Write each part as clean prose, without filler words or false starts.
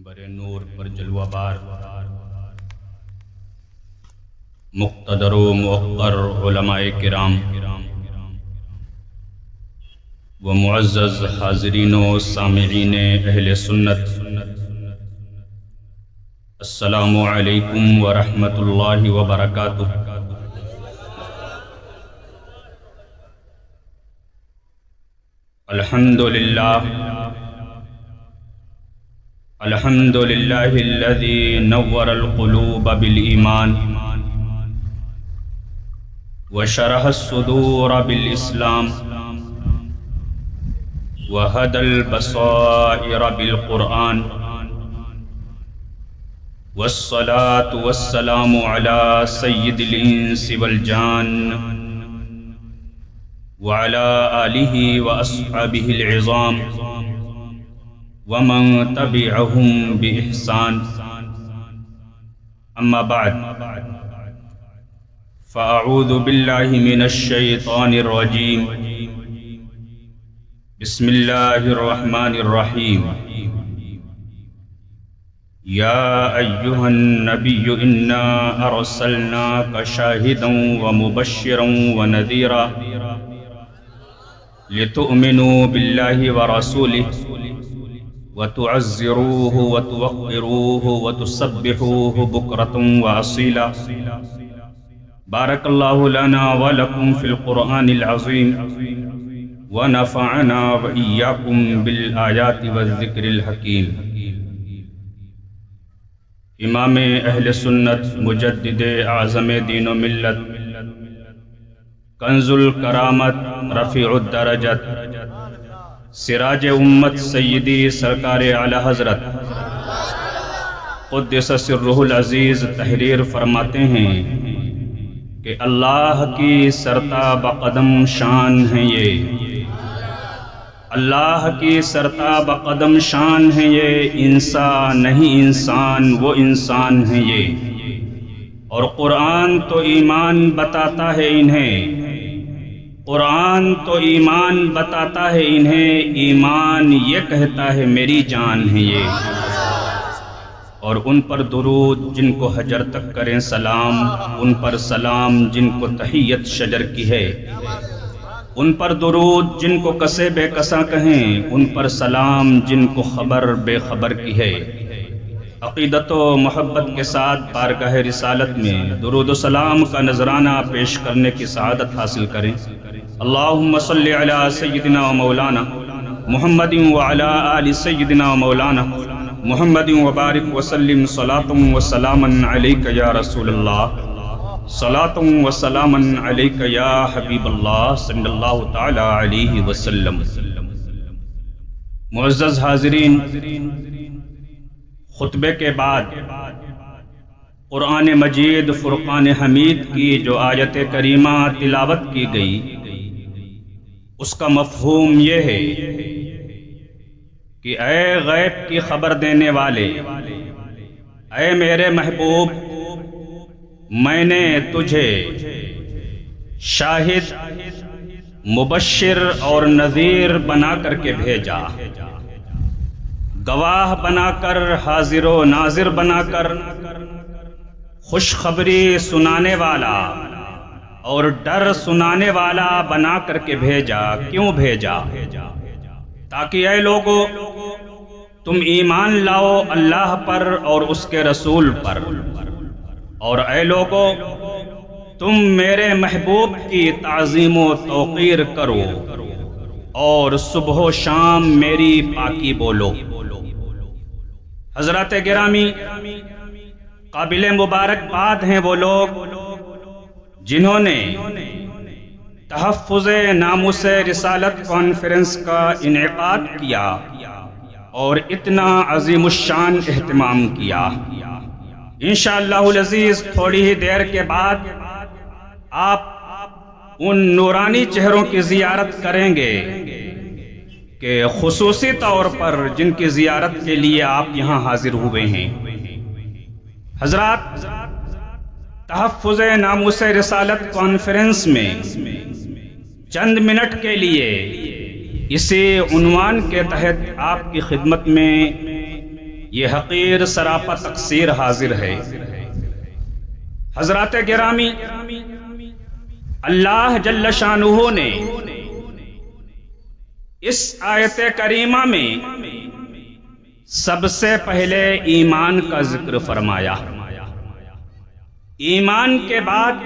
منبر نور پر جلوہ بار مقتدر و موقر علماء کرام و معزز حاضرین و سامعین اہل سنت، السلام علیکم ورحمۃ اللہ وبرکاتہ۔ الحمد للہ الذی نور القلوب بالایمان وشرح الصدور بالاسلام وهدى البصائر بالقرآن، والصلاة والسلام على سید الانس والجان وعلى آلہ واصحابہ العظام ومن تبعهم بإحسان، اما بعد فأعوذ باللہ من الشیطان الرجیم، بسم اللہ الرحمن الرحیم۔ یا ایہا النبی انا ارسلناک شاہدا ومبشرا ونذیرا لتؤمنوا باللہ ورسولہ وتعزروه وتوقروه وتسبحوه بكرة وأصيلا۔ بارك الله لنا ولكم في القرآن العظيم ونفعنا وإياكم بالآيات والذكر الحكيم۔ امام اہل سنت، مجدد اعظم دین و ملت، کنز الکرامت، رفیع الدرجت، سراج امت، سیدی سرکار اعلی حضرت قدس سرہ العزیز تحریر فرماتے ہیں کہ اللہ کی سرتاب قدم شان ہے یہ، اللہ کی سرتاب قدم شان ہے یہ، انسان نہیں انسان وہ انسان ہے یہ۔ اور قرآن تو ایمان بتاتا ہے انہیں، قرآن تو ایمان بتاتا ہے انہیں، ایمان یہ کہتا ہے میری جان ہے یہ۔ اور ان پر درود جن کو حجر تک کریں سلام، ان پر سلام جن کو تحیت شجر کی ہے، ان پر درود جن کو کسے بے کساں کہیں، ان پر سلام جن کو خبر بے خبر کی ہے۔ عقیدت و محبت کے ساتھ بارگاہ رسالت میں درود و سلام کا نذرانہ پیش کرنے کی سعادت حاصل کریں۔ اللہم صلی علی سیدنا و مولانا محمد وعلی آل سیدنا و مولانا محمد وبارک وسلم، صلاة و سلاما علیک یا رسول اللہ، صلاة و سلاما علیک یا حبیب اللہ صلی اللہ تعالی علیہ وسلم۔ معزز حاضرین، خطبے کے بعد قرآن مجید فرقان حمید کی جو آیت کریمہ تلاوت کی گئی، اس کا مفہوم یہ ہے کہ اے غیب کی خبر دینے والے، اے میرے محبوب، میں نے تجھے شاہد، مبشر اور نذیر بنا کر کے بھیجا، گواہ بنا کر، حاضر و ناظر بنا کر، خوشخبری سنانے والا اور ڈر سنانے والا بنا کر کے بھیجا۔ کیوں بھیجا؟ تاکہ اے لوگو تم ایمان لاؤ اللہ پر اور اس کے رسول پر، اور اے لوگو تم میرے محبوب کی تعظیم و توقیر کرو اور صبح و شام میری پاکی بولو۔ حضرات گرامی، قابل مبارکباد ہیں وہ لوگ جنہوں نے تحفظ ناموس رسالت کانفرنس کا انعقاد کیا اور اتنا عظیم الشان اہتمام کیا۔ انشاءاللہ العزیز تھوڑی ہی دیر کے بعد آپ ان نورانی چہروں کی زیارت کریں گے کہ خصوصی طور پر جن کی زیارت کے لیے آپ یہاں حاضر ہوئے ہیں۔ حضرات، تحفظ ناموس رسالت کانفرنس میں چند منٹ کے لیے اسی عنوان کے تحت آپ کی خدمت میں یہ حقیر سراپا تقصیر حاضر ہے۔ حضرات گرامی، اللہ جل شانہ نے اس آیت کریمہ میں سب سے پہلے ایمان کا ذکر فرمایا، ایمان کے بعد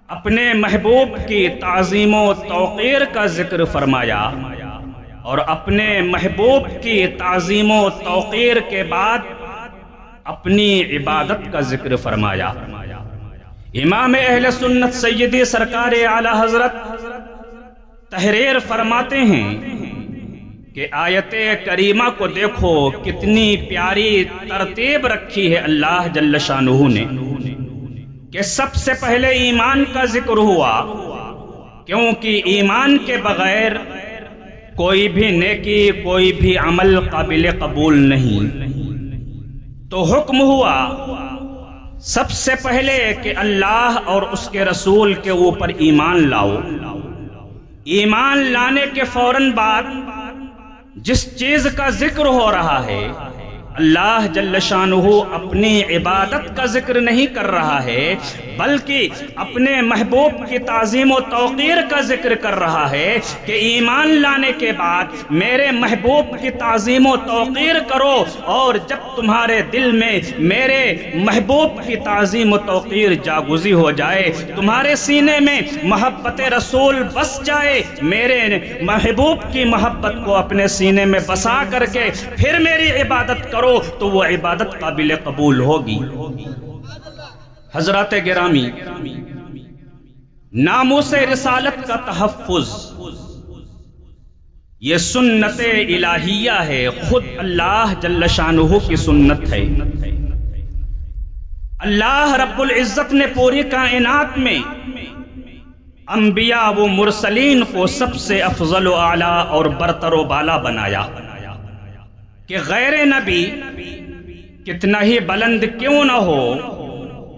اپنے محبوب کی تعظیم و توقیر کا ذکر فرمایا، اور اپنے محبوب کی تعظیم و توقیر کے بعد اپنی عبادت کا ذکر فرمایا۔ امام اہل سنت سیدی سرکار اعلی حضرت تحریر فرماتے ہیں کہ آیت کریمہ کو دیکھو کتنی پیاری ترتیب رکھی ہے اللہ جل شانہ نے، کہ سب سے پہلے ایمان کا ذکر ہوا، کیونکہ ایمان کے بغیر کوئی بھی نیکی، کوئی بھی عمل قابل قبول نہیں۔ تو حکم ہوا سب سے پہلے کہ اللہ اور اس کے رسول کے اوپر ایمان لاؤ۔ ایمان لانے کے فوراً بعد جس چیز کا ذکر ہو رہا ہے، اللہ جل شانہ اپنی عبادت کا ذکر نہیں کر رہا ہے، بلکہ اپنے محبوب کی تعظیم و توقیر کا ذکر کر رہا ہے کہ ایمان لانے کے بعد میرے محبوب کی تعظیم و توقیر کرو، اور جب تمہارے دل میں میرے محبوب کی تعظیم و توقیر جاگزی ہو جائے، تمہارے سینے میں محبت رسول بس جائے، میرے محبوب کی محبت کو اپنے سینے میں بسا کر کے پھر میری عبادت کرو تو وہ عبادت قابل قبول ہوگی۔ حضرات گرامی، ناموس رسالت کا تحفظ یہ سنت الہیہ ہے، خود اللہ جل شانہ کی سنت ہے۔ اللہ رب العزت نے پوری کائنات میں انبیاء و مرسلین کو سب سے افضل و اعلیٰ اور برتر و بالا بنایا کہ غیر نبی کتنا ہی بلند کیوں نہ ہو،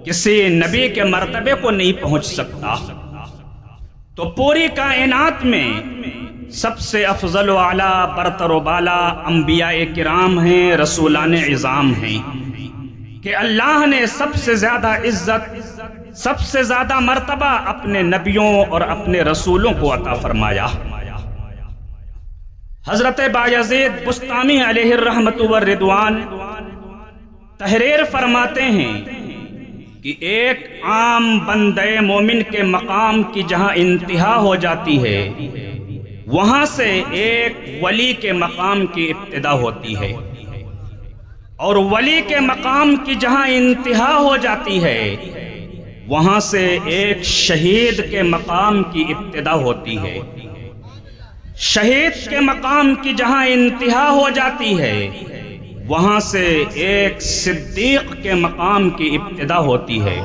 کسی نبی کے مرتبے کو نہیں پہنچ سکتا۔ تو پوری کائنات میں سب سے افضل و اعلیٰ برتر و بالا انبیاء کرام ہیں، رسولان عظام ہیں، کہ اللہ نے سب سے زیادہ عزت، سب سے زیادہ مرتبہ اپنے نبیوں اور اپنے رسولوں کو عطا فرمایا۔ حضرت بایزید بسطامی علیہ الرحمت والرضوان تحریر فرماتے ہیں کہ ایک عام بندے مومن کے مقام کی جہاں انتہا ہو جاتی ہے، وہاں سے ایک ولی کے مقام کی ابتدا ہوتی ہے، اور ولی کے مقام کی جہاں انتہا ہو جاتی ہے، وہاں سے ایک شہید کے مقام کی ابتدا ہوتی ہے۔ شہید کے مقام کی جہاں انتہا ہو جاتی ہے، وہاں سے ایک صدیق کے مقام کی ابتدا ہوتی ہے،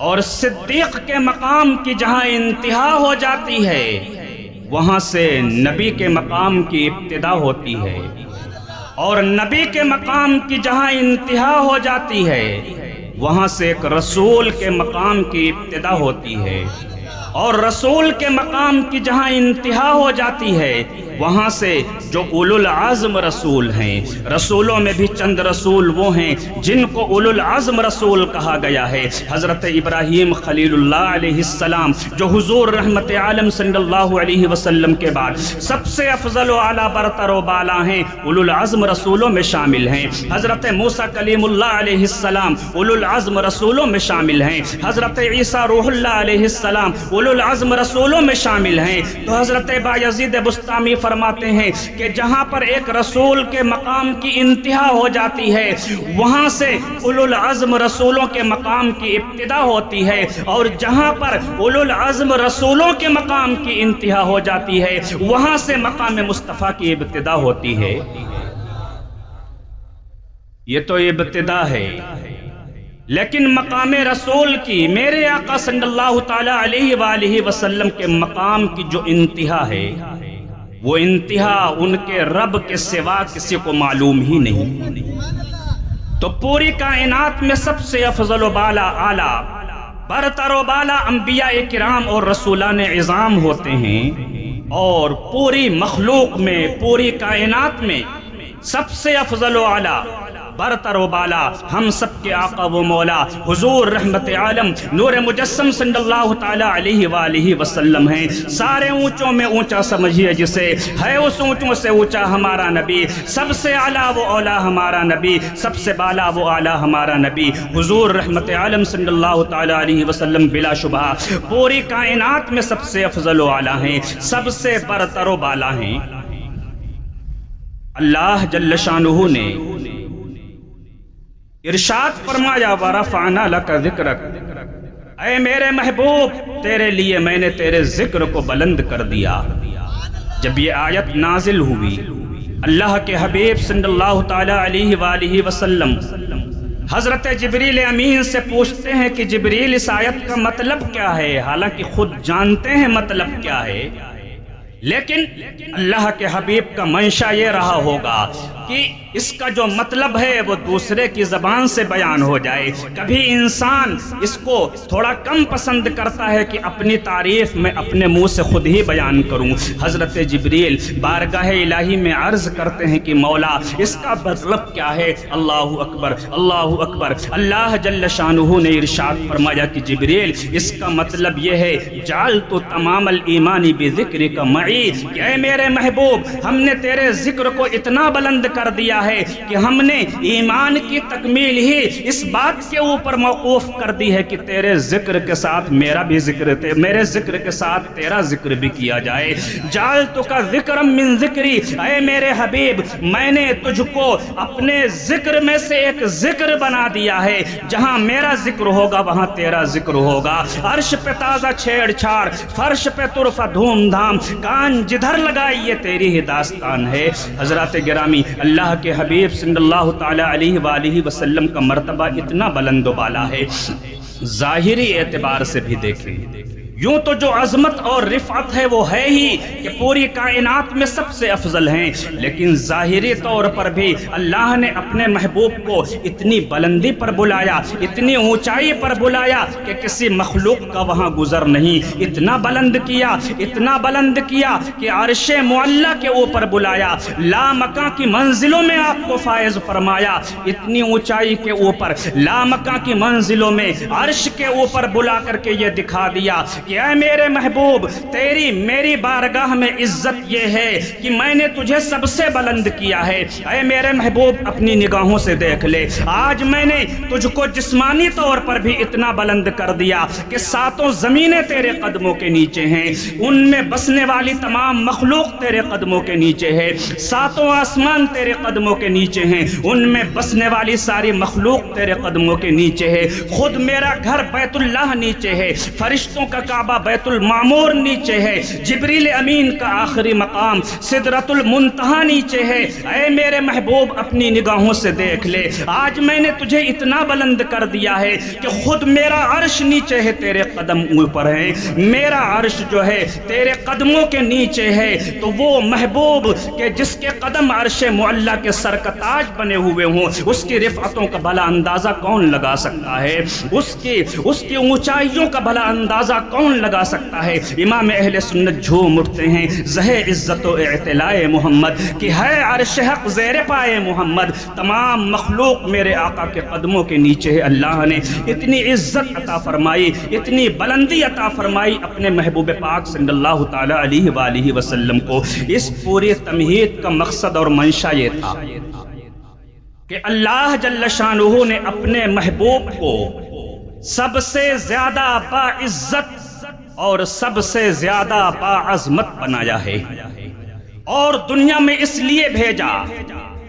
اور صدیق کے مقام کی جہاں انتہا ہو جاتی ہے، وہاں سے نبی کے مقام کی ابتدا ہوتی ہے، اور نبی کے مقام کی جہاں انتہا ہو جاتی ہے، وہاں سے ایک رسول کے مقام کی ابتدا ہوتی ہے، اور رسول کے مقام کی جہاں انتہا ہو جاتی ہے، وہاں سے جو اولو العزم رسول ہیں۔ رسولوں میں بھی چند رسول وہ ہیں جن کو اولو العزم رسول کہا گیا ہے۔ حضرت ابراہیم خلیل اللہ علیہ السلام جو حضور رحمت عالم صلی اللہ علیہ وسلم کے بعد سب سے افضل و اعلیٰ برتر و بالا ہیں، اولو العزم رسولوں میں شامل ہیں۔ حضرت موسیٰ کلیم اللہ علیہ السلام اولو العزم رسولوں میں شامل ہیں۔ حضرت عیسیٰ روح اللہ علیہ السلام اولو العزم رسولوں میں شامل ہیں۔ تو حضرت بایزید بسطامی فرماتے ہیں کہ جہاں پر ایک رسول کے مقام کی انتہا ہو جاتی ہے، وہاں سے اولو العزم رسولوں کے مقام کی ابتدا ہوتی ہے، اور جہاں پر اولو العزم رسولوں کے مقام کی انتہا ہو جاتی ہے، وہاں سے مقام مصطفیٰ کی ابتدا ہوتی ہے۔ یہ تو ابتدا ہے، لیکن مقام رسول کی، میرے آقا صلی اللہ تعالیٰ علیہ وآلہ وسلم کے مقام کی جو انتہا ہے، وہ انتہا ان کے رب کے سوا کسی کو معلوم ہی نہیں۔ تو پوری کائنات میں سب سے افضل و بالا اعلیٰ برتر و بالا انبیاء کرام اور رسولان عظام ہوتے ہیں، اور پوری مخلوق میں، پوری کائنات میں سب سے افضل و اعلیٰ برتر و بالا ہم سب کے آقا و مولا حضور رحمت عالم نور مجسم صلی اللہ تعالیٰ علیہ وآلہ وسلم ہیں۔ سارے اونچوں میں اونچا سمجھیے جسے، ہے اس اونچوں سے اونچا ہمارا نبی، سب سے اعلیٰ و اولا ہمارا نبی، سب سے بالا و اعلیٰ ہمارا نبی حضور رحمت عالم صلی اللہ تعالیٰ علیہ وسلم بلا شبہ پوری کائنات میں سب سے افضل و اعلیٰ ہیں، سب سے برتر و بالا ہیں۔ اللہ جل شانہ نے ارشاد فرمایا وَرَفَعْنَا لَكَ ذِكْرَكَ، اے میرے محبوب تیرے لیے میں نے تیرے ذکر کو بلند کر دیا۔ جب یہ آیت نازل ہوئی، اللہ کے حبیب صلی اللہ تعالیٰ علیہ وآلہ وسلم حضرت جبریل امین سے پوچھتے ہیں کہ جبریل اس آیت کا مطلب کیا ہے؟ حالانکہ خود جانتے ہیں مطلب کیا ہے، لیکن اللہ کے حبیب کا منشا یہ رہا ہوگا کہ اس کا جو مطلب ہے وہ دوسرے کی زبان سے بیان ہو جائے۔ کبھی انسان اس کو تھوڑا کم پسند کرتا ہے کہ اپنی تعریف میں اپنے منہ سے خود ہی بیان کروں۔ حضرت جبریل بارگاہ الہی میں عرض کرتے ہیں کہ مولا اس کا مطلب کیا ہے؟ اللہ اکبر اللہ اکبر۔ اللہ جل شانہ نے ارشاد فرمایا کہ جبریل اس کا مطلب یہ ہے جعلت تمام الایمان بذکرک معی، کہ اے میرے محبوب ہم نے تیرے ذکر کو اتنا بلند کر دیا ہے کہ ہم نے ایمان کی تکمیل ہی اس بات کے اوپر موقوف کر دی ہے کہ تیرے ذکر کے ساتھ میرا بھی ذکر، میرے ذکر کے ساتھ تیرا ذکر بھی کیا جائے۔ جعلتک ذکرا من ذکری، اے میرے حبیب میں نے تجھ کو اپنے ذکر میں سے ایک ذکر بنا دیا ہے، جہاں میرا ذکر ہوگا وہاں تیرا ذکر ہوگا۔ عرش پہ تازہ چھیڑ چھاڑ، فرش پہ طرفہ دھوم دھام، کان جدھر لگائی یہ تیری ہی داستان ہے۔ حضرات گرامی اللہ کے حبیب صلی اللہ تعالیٰ علیہ وآلہ وسلم کا مرتبہ اتنا بلند و بالا ہے، ظاہری اعتبار سے بھی دیکھیں یوں تو جو عظمت اور رفعت ہے وہ ہے ہی کہ پوری کائنات میں سب سے افضل ہیں، لیکن ظاہری طور پر بھی اللہ نے اپنے محبوب کو اتنی بلندی پر بلایا، اتنی اونچائی پر بلایا کہ کسی مخلوق کا وہاں گزر نہیں۔ اتنا بلند کیا، اتنا بلند کیا کہ عرش معلی کے اوپر بلایا، لامکاں کی منزلوں میں آپ کو فائز فرمایا۔ اتنی اونچائی کے اوپر لامکاں کی منزلوں میں عرش کے اوپر بلا کر کے یہ دکھا دیا کہ اے میرے محبوب تیری میری بارگاہ میں عزت یہ ہے کہ میں نے تجھے سب سے بلند کیا ہے۔ اے میرے محبوب اپنی نگاہوں سے دیکھ لے، آج میں نے تجھ کو جسمانی طور پر بھی اتنا بلند کر دیا کہ ساتوں زمینیں تیرے قدموں کے نیچے ہیں، ان میں بسنے والی تمام مخلوق تیرے قدموں کے نیچے ہے، ساتوں آسمان تیرے قدموں کے نیچے ہیں، ان میں بسنے والی ساری مخلوق تیرے قدموں کے نیچے ہے۔ خود میرا گھر بیت اللہ نیچے ہے، فرشتوں کا کعبہ بیت المعمور نیچے ہے، جبریل امین کا آخری مقام سدرۃ المنتہا نیچے ہے۔ اے میرے محبوب اپنی نگاہوں سے دیکھ لے، آج میں نے تجھے اتنا بلند کر دیا ہے کہ خود میرا عرش نیچے ہے، تیرے قدم اوپر ہے، میرا عرش جو ہے تیرے قدموں کے نیچے ہے۔ تو وہ محبوب کہ جس کے قدم عرش معلی کے سر کا تاج بنے ہوئے ہوں، اس کی رفعتوں کا بھلا اندازہ کون لگا سکتا ہے؟ اس کی اونچائیوں کا بھلا اندازہ کون لگا سکتا ہے؟ امام اہل سنت جھوم اٹھتے ہیں زہ عزت و اعتلاء محمد کہ ہے عرش حق زیر پائے محمد، تمام مخلوق میرے آقا کے قدموں کے نیچے ہے۔ اللہ نے اتنی عزت عطا فرمائی، اتنی بلندی عطا فرمائی اپنے محبوب پاک صلی اللہ تعالیٰ علیہ وآلہ وسلم کو۔ اس پوری تمہید کا مقصد اور منشا یہ تھا کہ اللہ جل شانہ نے اپنے محبوب کو سب سے زیادہ باعزت اور سب سے زیادہ باعظمت بنایا ہے، اور دنیا میں اس لیے بھیجا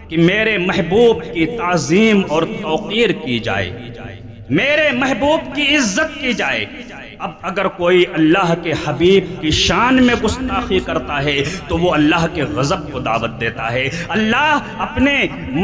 کہ میرے محبوب کی تعظیم اور توقیر کی جائے، میرے محبوب کی عزت کی جائے۔ اب اگر کوئی اللہ کے حبیب کی شان میں گستاخی کرتا ہے تو وہ اللہ کے غضب کو دعوت دیتا ہے۔ اللہ اپنے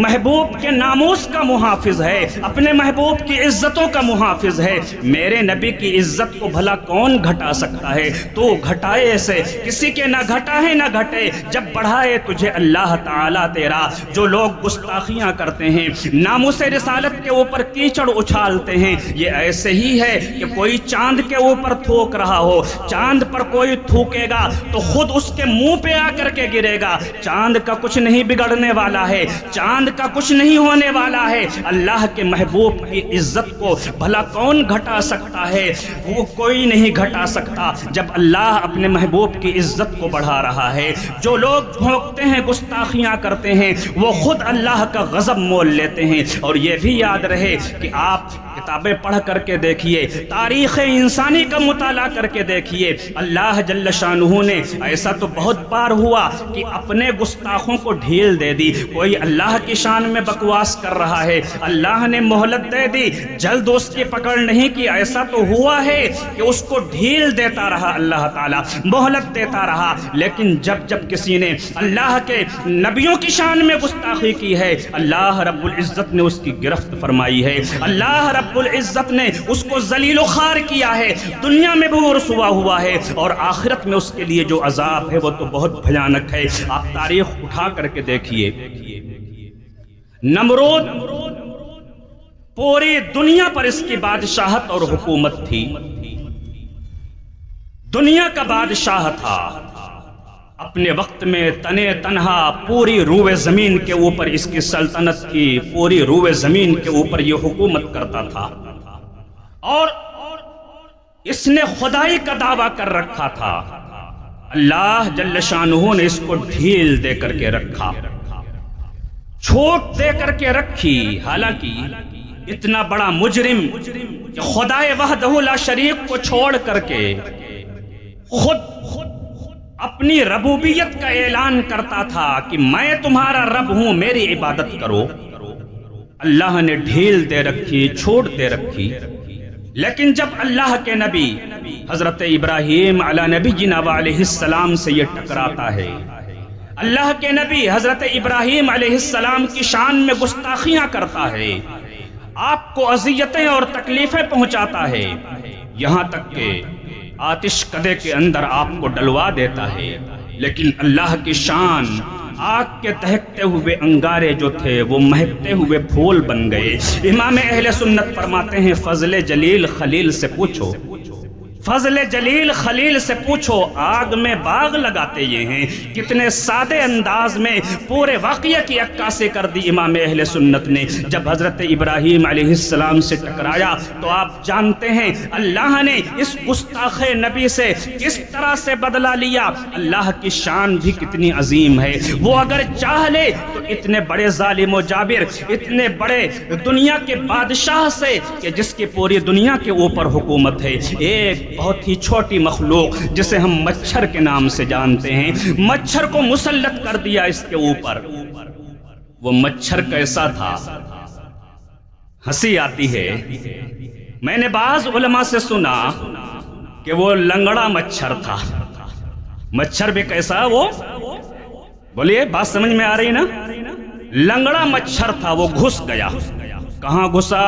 محبوب کے ناموس کا محافظ ہے، اپنے محبوب کی عزتوں کا محافظ ہے۔ میرے نبی کی عزت کو بھلا کون گھٹا سکتا ہے؟ تو گھٹائے اسے، کسی کے نہ گھٹا ہے نہ گھٹے، جب بڑھائے تجھے اللہ تعالیٰ تیرا۔ جو لوگ گستاخیاں کرتے ہیں، ناموس رسالت کے اوپر کیچڑ اچھالتے ہیں، یہ ایسے ہی ہے کہ کوئی چاند کے اوپر تھوک رہا ہو، چاند پر کوئی تھوکے گا تو خود اس کے منہ پہ آ کر کے گرے گا۔ چاند کا کچھ نہیں بگڑنے والا ہے، چاند کا کچھ نہیں ہونے والا ہے۔ اللہ کے محبوب کی عزت کو بھلا کون گھٹا سکتا ہے؟ وہ کوئی نہیں گھٹا سکتا جب اللہ اپنے محبوب کی عزت کو بڑھا رہا ہے۔ جو لوگ بھونکتے ہیں، گستاخیاں کرتے ہیں، وہ خود اللہ کا غضب مول لیتے ہیں۔ اور یہ بھی یاد رہے کہ آپ کتابیں پڑھ کر کے دیکھیے، تاریخ انسانی کا مطالعہ کر کے دیکھیے، اللہ جل شانہ نے ایسا تو بہت بار ہوا کہ اپنے گستاخوں کو ڈھیل دے دی۔ کوئی اللہ کی شان میں بکواس کر رہا ہے، اللہ نے مہلت دے دی، جلد اس کی پکڑ نہیں کی۔ ایسا تو ہوا ہے کہ اس کو ڈھیل دیتا رہا اللہ تعالیٰ، مہلت دیتا رہا، لیکن جب کسی نے اللہ کے نبیوں کی شان میں گستاخی کی ہے، اللہ رب العزت نے اس کی گرفت فرمائی ہے، اللہ رب العزت نے اس کو ذلیل و خوار کیا ہے، دنیا میں بھی وہ رسوا ہوا ہے، اور آخرت میں اس کے لیے جو عذاب ہے وہ تو بہت بھیانک ہے۔ آپ تاریخ اٹھا کر کے دیکھیے، نمرود پوری دنیا پر اس کی بادشاہت اور حکومت تھی، دنیا کا بادشاہ تھا، اپنے وقت میں تنے تنہا پوری روئے زمین کے اوپر اس کی سلطنت کی، پوری روئے زمین کے اوپر یہ حکومت کرتا تھا، اور اس نے خدائی کا دعویٰ کر رکھا تھا۔ اللہ جل شانہ نے اس کو ڈھیل دے کر کے رکھا، چھوٹ دے کر کے رکھی۔ حالانکہ اتنا بڑا مجرم کہ خدائے وحدہ لا شریک کو چھوڑ کر کے خود اپنی ربوبیت کا اعلان کرتا تھا کہ میں تمہارا رب ہوں، میری عبادت کرو، اللہ نے ڈھیل دے رکھی، چھوٹ دے رکھی۔ لیکن جب اللہ کے نبی حضرت ابراہیم علی نبینا علیہ السلام سے یہ ٹکراتا ہے، اللہ کے نبی حضرت ابراہیم علیہ السلام کی شان میں گستاخیاں کرتا ہے، آپ کو اذیتیں اور تکلیفیں پہنچاتا ہے، یہاں تک کہ آتش کدے کے اندر آپ کو ڈلوا دیتا ہے، لیکن اللہ کی شان آگ کے دہکتے ہوئے انگارے جو تھے وہ مہکتے ہوئے پھول بن گئے۔ امام اہل سنت فرماتے ہیں، فضل جلیل خلیل سے پوچھو، فضل جلیل خلیل سے پوچھو، آگ میں باغ لگاتے یہ ہیں۔ کتنے سادے انداز میں پورے واقعہ کی عکاسی کر دی امام اہل سنت نے۔ جب حضرت ابراہیم علیہ السلام سے ٹکرایا تو آپ جانتے ہیں اللہ نے اس گستاخ نبی سے کس طرح سے بدلہ لیا۔ اللہ کی شان بھی کتنی عظیم ہے، وہ اگر چاہ لے تو اتنے بڑے ظالم و جابر، اتنے بڑے دنیا کے بادشاہ سے کہ جس کی پوری دنیا کے اوپر حکومت ہے، ایک بہت ہی چھوٹی مخلوق جسے ہم مچھر کے نام سے جانتے ہیں، مچھر کو مسلط کر دیا اس کے اوپر۔ وہ مچھر کیسا تھا؟ ہنسی آتی ہے، میں نے بعض علماء سے سنا کہ وہ لنگڑا مچھر تھا۔ مچھر بھی کیسا؟ وہ بولیے، بات سمجھ میں آ رہی نا؟ لنگڑا مچھر تھا، وہ گھس گیا۔ کہاں گھسا؟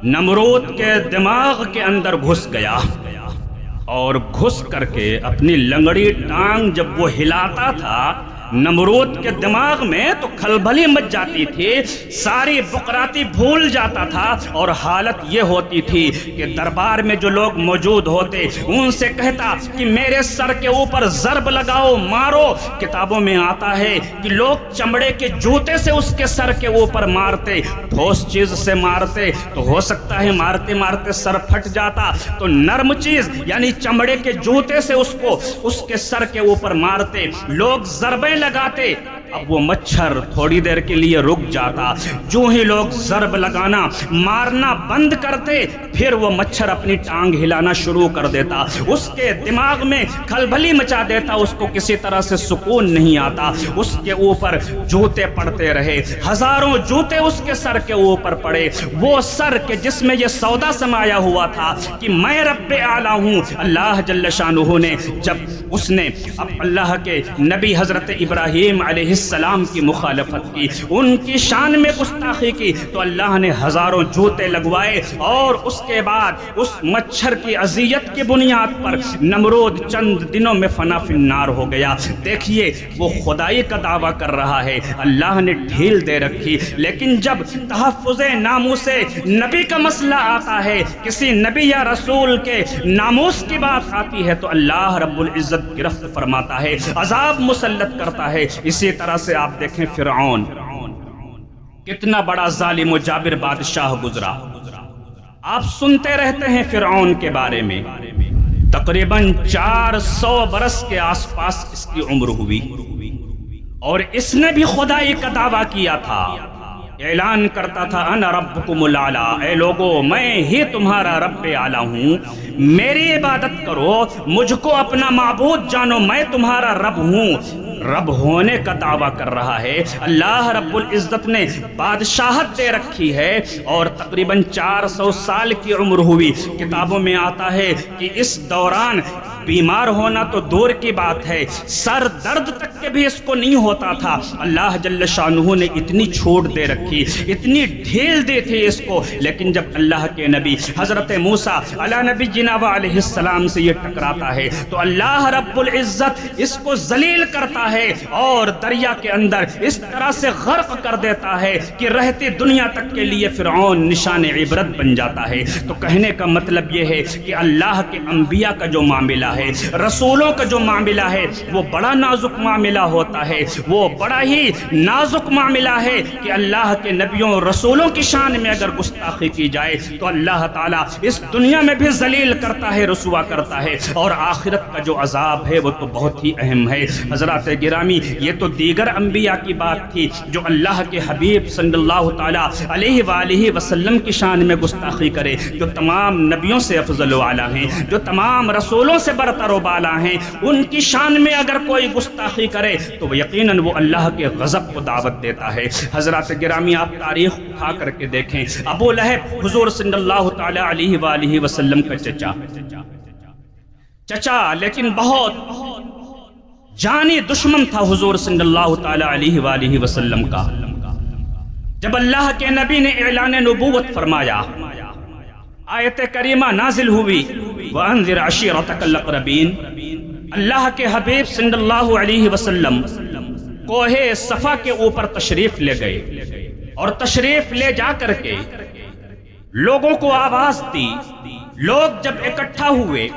نمرود کے دماغ کے اندر گھس گیا، اور گھس کر کے اپنی لنگڑی ٹانگ جب وہ ہلاتا تھا نمرود کے دماغ میں تو کھلبلی مچ جاتی تھی، ساری بقراتی بھول جاتا تھا، اور حالت یہ ہوتی تھی کہ دربار میں جو لوگ موجود ہوتے ان سے کہتا کہ میرے سر کے اوپر ضرب لگاؤ، مارو۔ کتابوں میں آتا ہے کہ لوگ چمڑے کے جوتے سے اس کے سر کے اوپر مارتے، ٹھوس چیز سے مارتے تو ہو سکتا ہے مارتے مارتے سر پھٹ جاتا، تو نرم چیز یعنی چمڑے کے جوتے سے اس کے سر کے اوپر مارتے، لوگ ضربیں لگاتے۔ اب وہ مچھر تھوڑی دیر کے لیے رک جاتا، جو ہی لوگ ضرب لگانا مارنا بند کرتے پھر وہ مچھر اپنی ٹانگ ہلانا شروع کر دیتا، اس کے دماغ میں کھلبلی مچا دیتا، اس کو کسی طرح سے سکون نہیں آتا، اس کے اوپر جوتے پڑتے رہے، ہزاروں جوتے اس کے سر کے اوپر پڑے، وہ سر کے جس میں یہ سودا سمایا ہوا تھا کہ میں رب اعلیٰ ہوں۔ اللہ جل شانہ نے جب اس نے اب اللہ کے نبی حضرت ابراہیم علیہ السلام کی مخالفت کی، ان کی شان میں گستاخی کی، تو اللہ نے ہزاروں جوتے لگوائے، اور اس کے بعد اس مچھر کی اذیت کی بنیاد پر نمرود چند دنوں میں فنا فی النار ہو گیا۔ دیکھیے وہ خدائی کا دعویٰ کر رہا ہے، اللہ نے ڈھیل دے رکھی، لیکن جب تحفظ ناموس نبی کا مسئلہ آتا ہے، کسی نبی یا رسول کے ناموس کی بات آتی ہے، تو اللہ رب العزت گرفت فرماتا ہے، عذاب مسلط کرتا ہے۔ اسی طرح سے آپ دیکھیں فرعون، کتنا بڑا ظالم و جابر بادشاہ گزرا، آپ سنتے رہتے ہیں فرعون کے بارے میں، تقریباً 400 برس کے آس پاس اس کی عمر ہوئی، اور اس نے بھی خدائی کا دعویٰ کیا تھا، اعلان کرتا تھا انا ربکم الاعلیٰ، اے لوگو میں ہی تمہارا رب اعلیٰ ہوں، میری عبادت کرو، مجھ کو اپنا معبود جانو، میں تمہارا رب ہوں۔ رب ہونے کا دعویٰ کر رہا ہے، اللہ رب العزت نے بادشاہت دے رکھی ہے، اور تقریباً 400 سال کی عمر ہوئی۔ کتابوں میں آتا ہے کہ اس دوران بیمار ہونا تو دور کی بات ہے، سر درد تک کے بھی اس کو نہیں ہوتا تھا۔ اللہ جل شانہ نے اتنی چھوٹ دے رکھی، اتنی ڈھیل دی تھی اس کو، لیکن جب اللہ کے نبی حضرت موسیٰ علی نبی جناب علیہ السلام سے یہ ٹکراتا ہے، تو اللہ رب العزت اس کو ذلیل کرتا ہے اور دریا کے اندر اس طرح سے غرق کر دیتا ہے کہ رہتی دنیا تک کے لیے فرعون نشان عبرت بن جاتا ہے۔ تو کہنے کا مطلب یہ ہے کہ اللہ کے انبیاء کا جو معاملہ ہے، رسولوں کا جو معاملہ ہے، وہ بڑا نازک معاملہ ہوتا ہے، وہ بڑا ہی نازک معاملہ ہے کہ اللہ کے نبیوں رسولوں کی شان میں اگر گستاخی کی جائے تو اللہ تعالیٰ اس دنیا میں بھی ذلیل کرتا ہے، رسوا کرتا ہے، اور آخرت کا جو عذاب ہے وہ تو بہت ہی اہم ہے۔ حضرات گرامی، یہ تو دیگر انبیاء کی بات تھی جو اللہ کے حبیب صلی اللہ تعالیٰ علیہ وآلہ وسلم کی شان میں گستاخی کرے، جو تمام نبیوں سے افضل و اعلیٰ ہیں، جو تمام رسولوں سے برتر و بالا ہیں، ان کی شان میں اگر کوئی گستاخی کرے تو یقیناً وہ اللہ کے غضب کو دعوت دیتا ہے۔ حضرات گرامی، آپ تاریخ اٹھا کر کے دیکھیں، ابو لہب حضور صلی اللہ تعالیٰ علیہ وآلہ وسلم کا چچا لیکن بہت جانی دشمن تھا حضور صلی اللہ تعالیٰ علیہ وآلہ وسلم کا۔ جب اللہ کے نبی نے اعلان نبوت فرمایا، آیت کریمہ نازل ہوئی وَأَنذِرْ عَشِيرَتَكَ الْأَقْرَبِينَ، اللہ کے حبیب صلی اللہ علیہ وسلم کوہ صفا کے اوپر تشریف لے گئے، اور تشریف لے جا کر کے لوگوں کو آواز دی۔ لوگ جب اکٹھا ہوئے،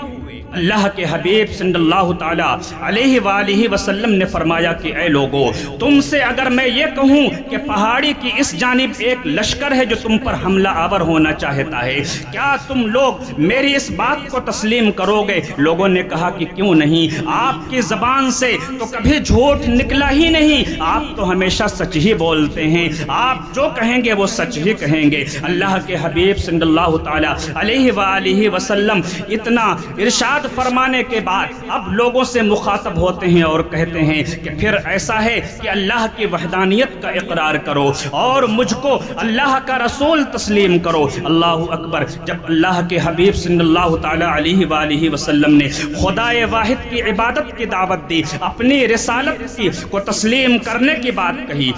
اللہ کے حبیب صلی اللہ تعالیٰ علیہ وآلہ وسلم نے فرمایا کہ اے لوگو، تم سے اگر میں یہ کہوں کہ پہاڑی کی اس جانب ایک لشکر ہے جو تم پر حملہ آور ہونا چاہتا ہے، کیا تم لوگ میری اس بات کو تسلیم کرو گے؟ لوگوں نے کہا کہ کیوں نہیں، آپ کی زبان سے تو کبھی جھوٹ نکلا ہی نہیں، آپ تو ہمیشہ سچ ہی بولتے ہیں، آپ جو کہیں گے وہ سچ ہی کہیں گے۔ اللہ کے حبیب صلی اللہ تعالیٰ علیہ وآلہ وسلم اتنا ارشاد فرمانے کے بعد اب لوگوں سے مخاطب ہوتے ہیں اور کہتے ہیں کہ پھر ایسا ہے کہ اللہ کی وحدانیت کا اقرار کرو اور مجھ کو اللہ کا رسول تسلیم کرو۔ اللہ اکبر! جب اللہ کے حبیب صلی اللہ تعالیٰ علیہ وآلہ وسلم نے خدائے واحد کی عبادت کی دعوت دی، اپنی رسالت کو تسلیم کرنے کی بات کہی،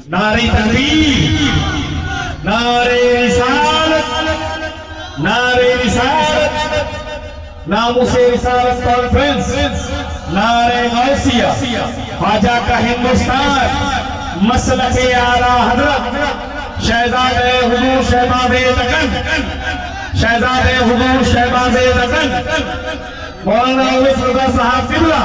نعرہ تکبیر، نعرہ رسالت، نعرہ رسالت، ناموس رسالت کانفرنس، نعرہ غوثیہ، خواجہ کا ہندوستان، مسلک اعلیٰ حضرت شہزادہ حضور شہباز دکن، شہزادہ حضور شہباز دکن مولانا اویس رضا صاحب قبلہ،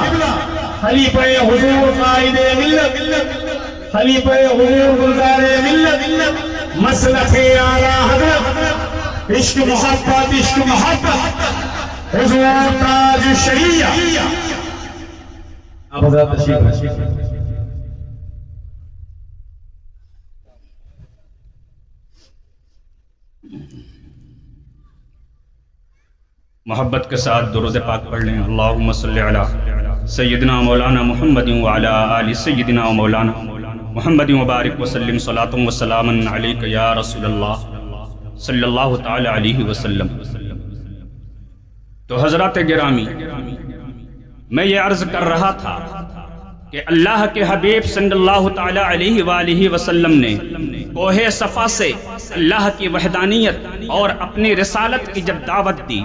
خلیفہ حضور قائد ملت، خلیفہ حضور گلزار ملت، مسلک اعلیٰ حضرت، عشق محبت حضور تاج الشریعہ۔ آپ حضرات تشریف رکھیں۔ محبت کے ساتھ درود پاک پڑھ لیں۔ اللہم صلی علی سیدنا مولانا محمد وعلی آل سیدنا مولانا محمد وبارک وسلم، صلاۃ و سلام علیک یا رسول اللہ صلی اللہ تعالی علیہ وسلم۔ تو حضرات گرامی، میں یہ عرض کر رہا تھا کہ اللہ کے حبیب صلی اللہ تعالی علیہ وآلہ وسلم نے کوہ صفا سے اللہ کی وحدانیت اور اپنی رسالت کی جب دعوت دی،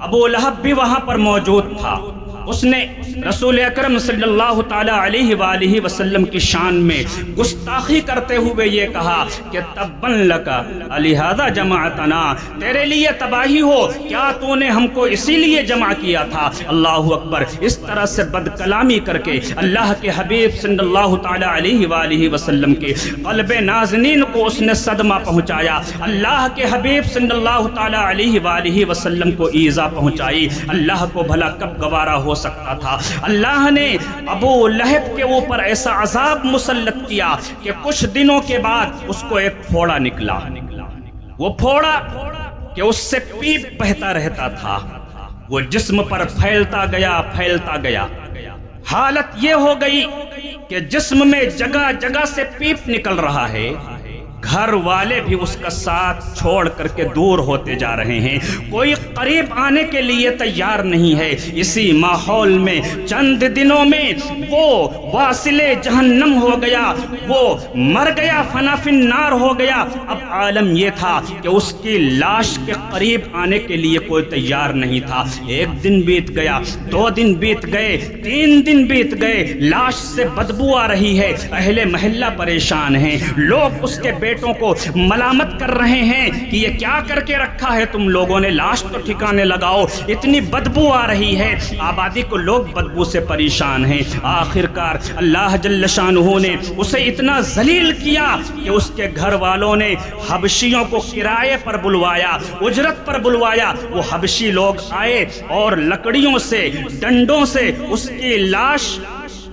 ابو لہب بھی وہاں پر موجود تھا۔ اس نے رسول اکرم صلی اللہ تعالی علیہ وآلہ وسلم کی شان میں گستاخی کرتے ہوئے یہ کہا کہ تبن لکا لہذا جمعتنا، تیرے لیے تباہی ہو، کیا تو نے ہم کو اسی لیے جمع کیا تھا؟ اللہ اکبر۔ اس طرح سے بد کلامی کر کے اللہ کے حبیب صلی اللہ تعالی علیہ وآلہ وسلم کے قلب نازنین کو اس نے صدمہ پہنچایا، اللہ کے حبیب صلی اللہ تعالی علیہ وآلہ وسلم کو ایذا پہنچائی۔ اللہ کو بھلا کب گوارا ہو سکتا تھا؟ اللہ نے ابو لہب کے اوپر ایسا عذاب مسلط کیا کہ کچھ دنوں کے بعد اس کو ایک پھوڑا نکلا، وہ پھوڑا کہ اس سے پیپ بہتا رہتا تھا، وہ جسم پر پھیلتا گیا۔ حالت یہ ہو گئی کہ جسم میں جگہ جگہ سے پیپ نکل رہا ہے، گھر والے بھی اس کا ساتھ چھوڑ کر کے دور ہوتے جا رہے ہیں، کوئی قریب آنے کے لیے تیار نہیں ہے۔ اسی ماحول میں چند دنوں میں وہ واصل جہنم ہو گیا، وہ مر گیا، فنا فی النار ہو گیا۔ اب عالم یہ تھا کہ اس کی لاش کے قریب آنے کے لیے کوئی تیار نہیں تھا۔ ایک دن بیت گیا، 2 دن بیت گئے، 3 دن بیت گئے، لاش سے بدبو آ رہی ہے، اہل محلہ پریشان ہیں، لوگ اس کے بیٹوں کو ملامت کر رہے ہیں کہ یہ کیا کر کے رکھا ہے تم لوگوں نے، لاش تو ٹھکانے لگاؤ، اتنی بدبو آ رہی ہے۔ آبادی کو لوگ بدبو سے پریشان ہیں۔ آخرکار اللہ جل شانہ نے اسے اتنا ذلیل کیا کہ اس کے گھر والوں نے حبشیوں کو کرائے پر بلوایا، اجرت پر بلوایا۔ وہ حبشی لوگ آئے اور لکڑیوں سے، ڈنڈوں سے اس کی لاش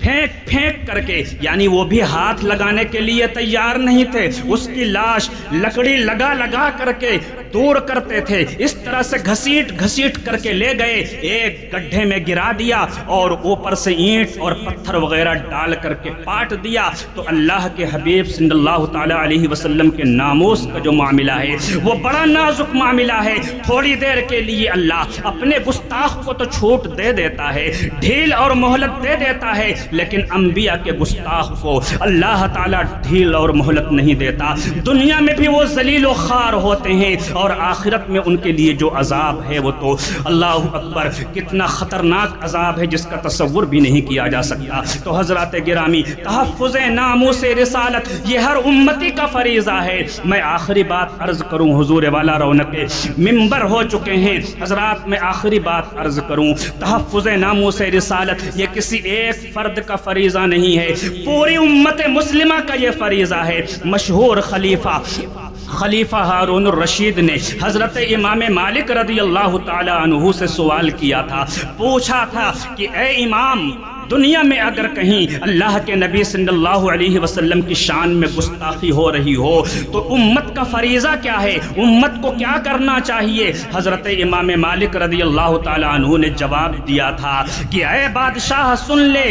پھینک کر کے، یعنی وہ بھی ہاتھ لگانے کے لیے تیار نہیں تھے، اس کی لاش لکڑی لگا کر کے دور کرتے تھے، اس طرح سے گھسیٹ کر کے لے گئے، ایک گڈھے میں گرا دیا اور اوپر سے اینٹ اور پتھر وغیرہ ڈال کر کے پاٹ دیا۔ تو اللہ کے حبیب صلی اللہ تعالی علیہ وسلم کے ناموس کا جو معاملہ ہے وہ بڑا نازک معاملہ ہے۔ تھوڑی دیر کے لیے اللہ اپنے گستاخ کو تو چھوٹ دے دیتا ہے، ڈھیل اور مہلت دے دیتا ہے، لیکن انبیاء کے گستاخ کو اللہ تعالیٰ ڈھیل اور مہلت نہیں دیتا۔ دنیا میں بھی وہ ذلیل و خوار ہوتے ہیں اور آخرت میں ان کے لیے جو عذاب ہے وہ تو اللہ اکبر، کتنا خطرناک عذاب ہے جس کا تصور بھی نہیں کیا جا سکتا۔ تو حضرات گرامی، تحفظ ناموس رسالت یہ ہر امتی کا فریضہ ہے۔ میں آخری بات عرض کروں، حضور والا رونق منبر ہو چکے ہیں حضرات، میں آخری بات عرض کروں، تحفظ ناموس رسالت یہ کسی ایک فرد کا فریضہ نہیں ہے، پوری امت مسلمہ کا یہ فریضہ ہے۔ مشہور خلیفہ ہارون الرشید نے حضرت امام مالک رضی اللہ تعالی عنہ سے سوال کیا تھا، پوچھا تھا کہ اے امام، دنیا میں اگر کہیں اللہ کے نبی صلی اللہ علیہ وسلم کی شان میں گستاخی ہو رہی ہو تو امت کا فریضہ کیا ہے، امت کو کیا کرنا چاہیے؟ حضرت امام مالک رضی اللہ تعالی عنہ نے جواب دیا تھا کہ اے بادشاہ سن لے،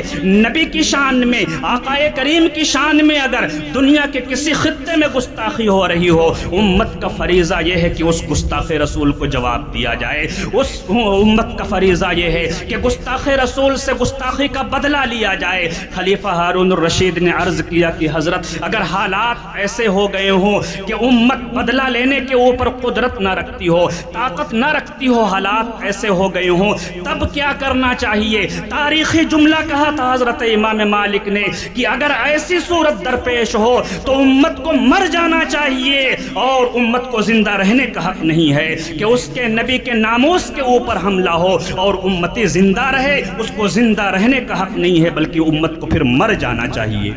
نبی کی شان میں، آقا کریم کی شان میں اگر دنیا کے کسی خطے میں گستاخی ہو رہی ہو، امت کا فریضہ یہ ہے کہ اس گستاخ رسول کو جواب دیا جائے۔ اس امت کا فریضہ یہ ہے کہ گستاخ رسول سے گستاخی کا بدلہ لیا جائے۔ خلیفہ ہارون الرشید نے عرض کیا کہ حضرت اگر حالات ایسے ہو گئے ہوں کہ امت بدلہ لینے کے اوپر قدرت نہ رکھتی ہو، طاقت نہ رکھتی ہو، حالات ایسے ہو گئے ہوں، تب کیا کرنا چاہیے؟ تاریخی جملہ کہا تھا حضرت امام مالک نے کہ اگر ایسی صورت درپیش ہو تو امت کو مر جانا چاہیے اور امت کو زندہ رہنے کا حق نہیں ہے کہ اس کے نبی کے ناموس کے اوپر حملہ ہو اور امتی زندہ رہے، اس کو زندہ رہنے کا حق نہیں ہے بلکہ امت کو پھر مر جانا چاہیے۔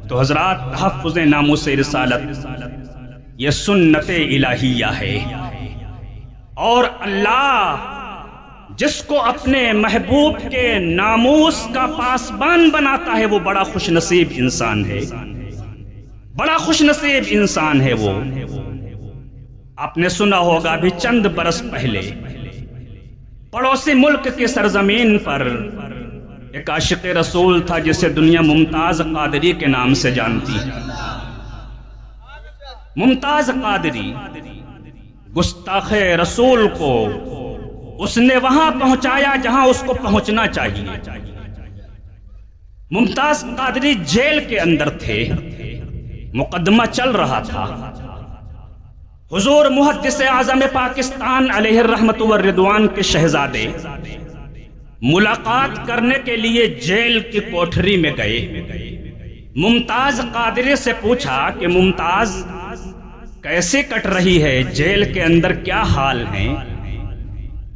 تو حضرات، تحفظ ناموس رسالت یہ سنت الہیہ ہے، اور اللہ جس کو اپنے محبوب کے ناموس کا پاسبان بناتا ہے وہ بڑا خوش نصیب انسان ہے، بڑا خوش نصیب انسان ہے وہ۔ آپ نے سنا ہوگا بھی چند برس پہلے پڑوسی ملک کی سرزمین پر ایک عاشق رسول تھا جسے دنیا ممتاز قادری کے نام سے جانتی ہے۔ ممتاز قادری گستاخ رسول کو اس نے وہاں پہنچایا جہاں اس کو پہنچنا چاہیے۔ ممتاز قادری جیل کے اندر تھے، مقدمہ چل رہا تھا۔ حضور محدث اعظم پاکستان علیہ الرحمت والرضوان کے شہزادے ملاقات کرنے کے لیے جیل کی کوٹھری میں گئے۔ ممتاز قادری سے پوچھا کہ ممتاز کیسے کٹ رہی ہے، جیل کے اندر کیا حال ہیں؟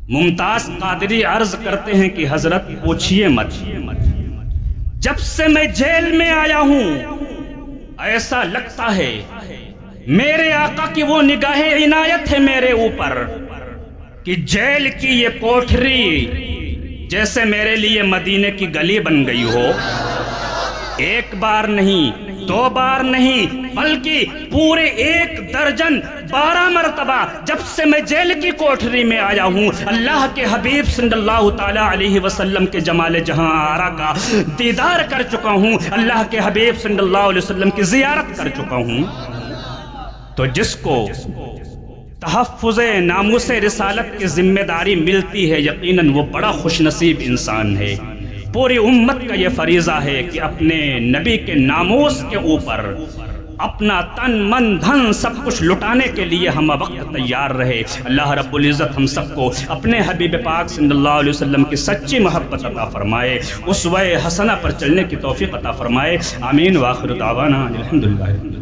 ممتاز قادری عرض کرتے ہیں کہ حضرت پوچھئے مت، جب سے میں جیل میں آیا ہوں ایسا لگتا ہے میرے آقا کی وہ نگاہ عنایت ہے میرے اوپر کہ جیل کی یہ کوٹھری جیسے میرے لیے مدینے کی گلی بن گئی ہو۔ ایک بار نہیں، دو بار نہیں، بلکہ پورے 1 درجن 12 مرتبہ جب سے میں جیل کی کوٹھری میں آیا ہوں اللہ کے حبیب صلی اللہ تعالیٰ علیہ وسلم کے جمال جہاں آرا کا دیدار کر چکا ہوں، اللہ کے حبیب صلی اللہ علیہ وسلم کی زیارت کر چکا ہوں۔ تو جس کو تحفظ ناموس رسالت کی ذمہ داری ملتی ہے یقیناً وہ بڑا خوش نصیب انسان ہے۔ پوری امت کا یہ فریضہ ہے کہ اپنے نبی کے ناموس کے اوپر اپنا تن من دھن سب کچھ لٹانے کے لیے ہم وقت تیار رہے۔ اللہ رب العزت ہم سب کو اپنے حبیب پاک صلی اللہ علیہ وسلم کی سچی محبت عطا فرمائے، اسوہ حسنہ پر چلنے کی توفیق عطا فرمائے۔ آمین۔ وآخر دعوانا الحمدللہ۔